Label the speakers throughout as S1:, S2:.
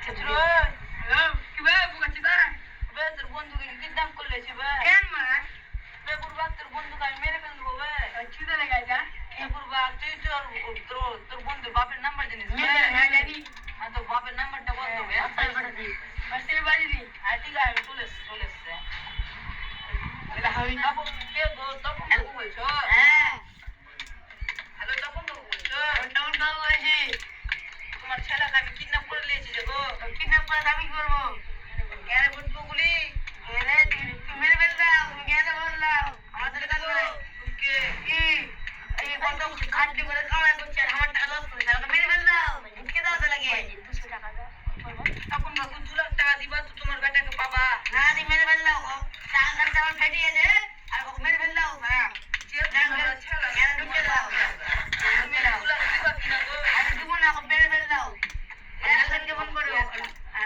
S1: তোর বন্ধুকে কিডন্যাপ করলে তোর বন্ধুকে আমি মেরে ফেলবো তোর বন্ধুর বাপের নাম্বার জানিস তোর বাপের নাম্বারটা বলতো ঠিক আছে আমি চলে এসছে তপন বলছো হ্যালো তপন বলছো তোমার ছেলেকে আমি কিডন্যাপ করে নিয়েছি যে গো
S2: কিডন্যাপ করে আমি কি করবো?
S1: গ্যারে বুঝবো গুলি
S2: তুমি মেরে ফেললাম, তুমি কেন বললাম? আমাদের কাছে
S1: তোকে
S2: কি এই কত খাটলি করে কামাই করছে আর আমার টাকা লস করে তাহলে মেরে ফেললাম, ঢুকে দাও তো লাগে 200 টাকা দাও
S1: তখন বাবু 2 লাখ টাকা দিবা তো তোমার বেটাকে পাবা
S2: না দি মেরে ফেললাম টাকা কাটতে আমার ফেটে গেছে আর ওকে মেরে ফেললাম হ্যাঁ কেন ঢুকে দাও
S1: তুমি 2 লাখ দিবা কিনা গো
S2: আমি দিব না ওকে মেরে ফেললাম এখন কেমন করবে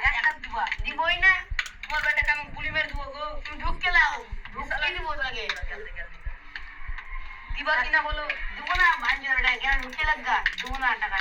S1: এক লাখ দিবা
S2: দিবই না
S1: তোমার বেটাকে আমি গুলি মেরে দেবো গো
S2: তুমি ঢুকে দাও ঢুকে দিব লাগে
S1: দিবা কিনা বলো
S2: দিব না 5 টাকা কেন ঢুকে লাগা দিব না টাকা